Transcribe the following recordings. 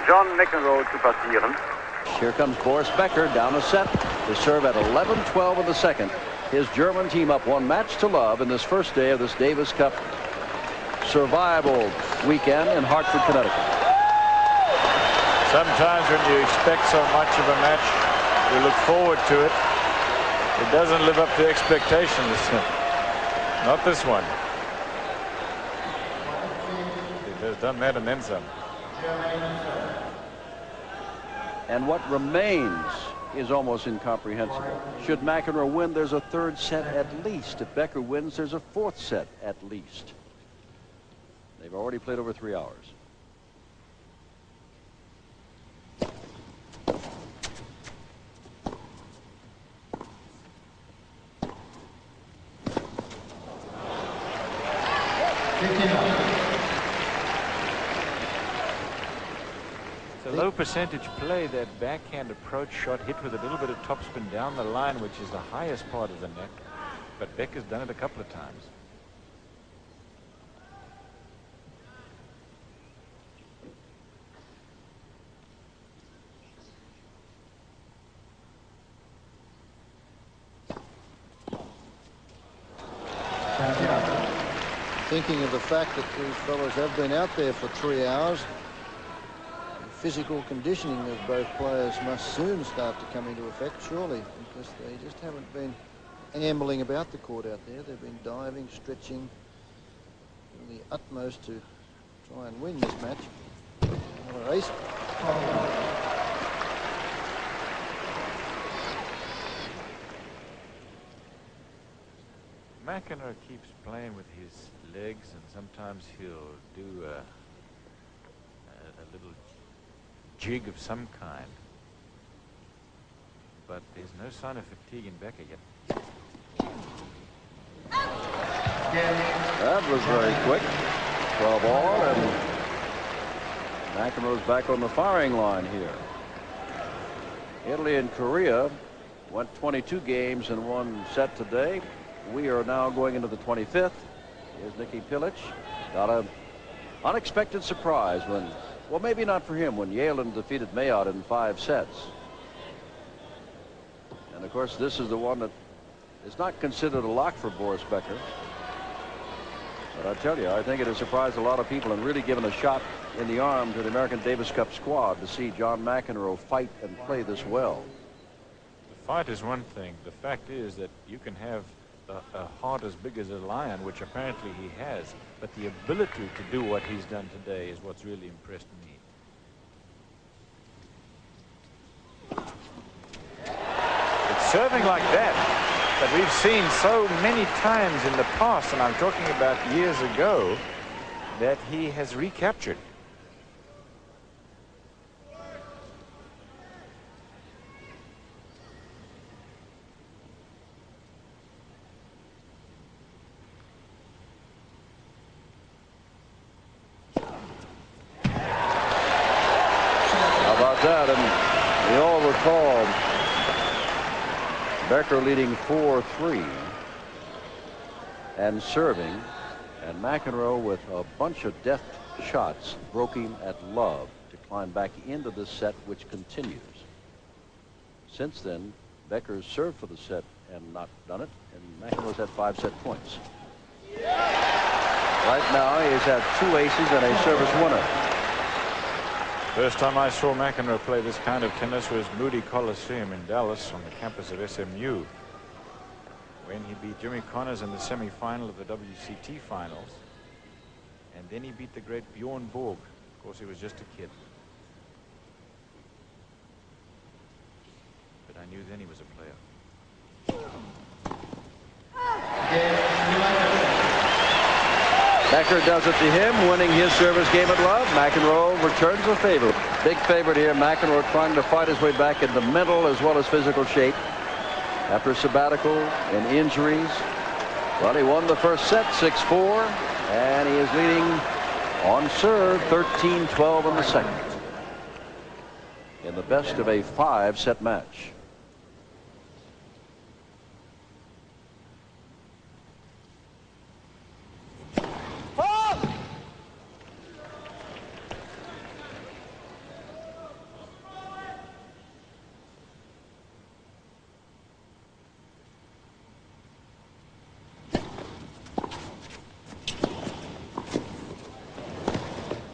John McEnroe zu passieren. Here comes Boris Becker down a set to serve at 11-12 in the second. His German team up 1 match to love in this first day of this Davis Cup survival weekend in Hartford, Connecticut. Sometimes when you expect so much of a match, you look forward to it. It doesn't live up to expectations. Not this one. It has done that and then some. And what remains is almost incomprehensible. Should McEnroe win, there's a 3rd set at least. If Becker wins, there's a 4th set at least. They've already played over 3 hours. It's a low percentage play, that backhand approach shot hit with a little bit of topspin down the line, which is the highest part of the net. But Becker's done it a couple of times. Thinking of the fact that these fellows have been out there for 3 hours, the physical conditioning of both players must soon start to come into effect, surely, because they just haven't been ambling about the court out there. They've been diving, stretching, doing the utmost to try and win this match. Another ace. McEnroe keeps playing with his legs, and sometimes he'll do a little jig of some kind. But there's no sign of fatigue in Becker yet. That was very quick. 12 all, and McEnroe's back on the firing line here. Italy and Korea went 22 games in 1 set today. We are now going into the 25th. Here's Nicky Pilic. Got an unexpected surprise when, well, maybe not for him, when Yalen defeated Mayotte in 5 sets. And of course, this is the one that is not considered a lock for Boris Becker. But I tell you, I think it has surprised a lot of people and really given a shot in the arm to the American Davis Cup squad to see John McEnroe fight and play this well. The fight is one thing. The fact is that you can have a heart as big as a lion, which apparently he has, but the ability to do what he's done today is what's really impressed me. It's serving like that we've seen so many times in the past, and I'm talking about years ago, that he has recaptured. That, and we all recall Becker leading 4-3 and serving, and McEnroe with a bunch of deft shots broke him at love to climb back into this set, which continues. Since then, Becker's served for the set and not done it, and McEnroe's had 5-set points. Right now he's had 2 aces and a service winner. First time I saw McEnroe play this kind of tennis was Moody Coliseum in Dallas on the campus of SMU, when he beat Jimmy Connors in the semi-final of the WCT finals, and then he beat the great Bjorn Borg. Of course, he was just a kid, but I knew then he was a player. Becker does it to him, winning his service game at love. McEnroe returns the favor. Big favorite here. McEnroe trying to fight his way back into mental as well as physical shape after sabbatical and injuries. Well, he won the first set 6-4, and he is leading on serve 13-12 in the second in the best of a 5-set match.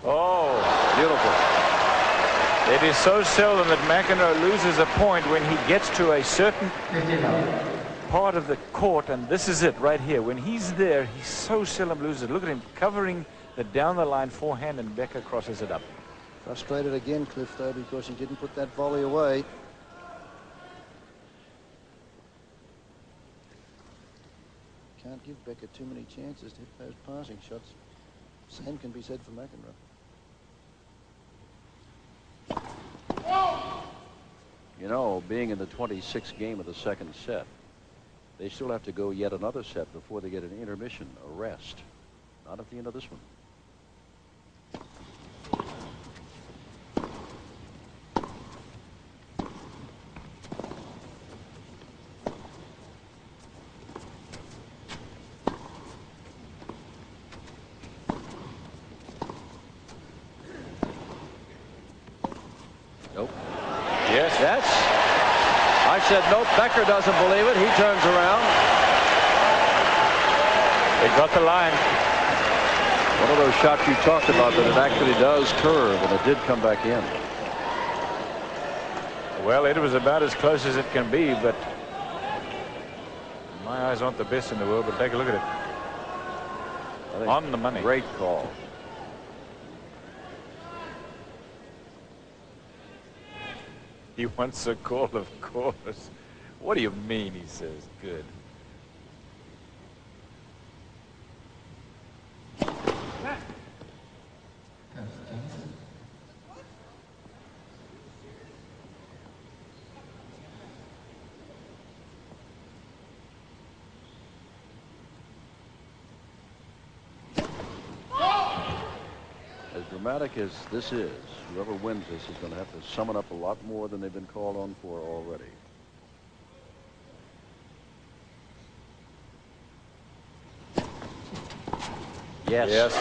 Oh, Beautiful. it is so seldom that McEnroe loses a point when he gets to a certain part of the court, and this is it right here. When he's there, he so seldom loses. Look at him covering the down the line forehand, and Becker crosses it up. Frustrated again, Cliff, though, because he didn't put that volley away. Can't give Becker too many chances to hit those passing shots. Same can be said for McEnroe. You know, being in the 26th game of the second set, they still have to go yet another set before they get an intermission, a rest. Not at the end of this one. Nope. Yes. Yes. I said nope. Becker doesn't believe it. He turns around. They got the line. One of those shots you talked about that it actually does curve, and it did come back in. Well, it was about as close as it can be, but my eyes aren't the best in the world, but take a look at it. On the money. Great call. He wants a call, of course. What do you mean, he says. Good. As dramatic as this is, whoever wins this is going to have to summon up a lot more than they've been called on for already. Yes. Yes.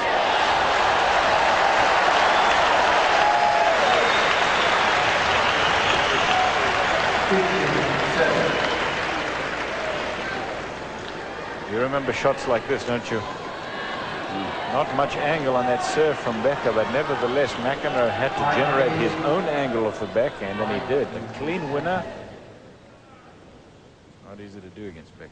You remember shots like this, don't you? Not much angle on that serve from Becker, but nevertheless, McEnroe had to generate his own angle off the backhand, and he did. A clean winner. Not easy to do against Becker.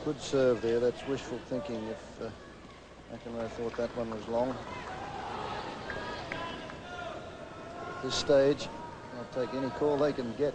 Good serve there. That's wishful thinking if McEnroe thought that one was long. At this stage, I'll take any call they can get.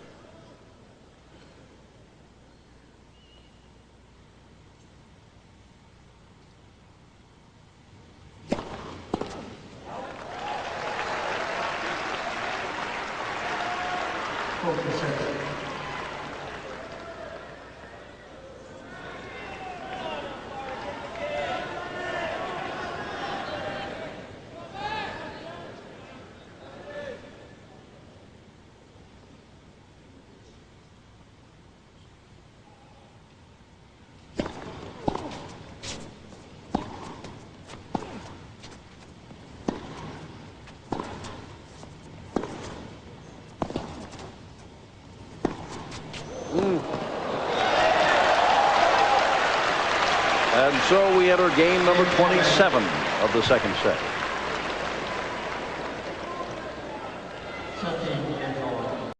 And so we enter game number 27 of the second set.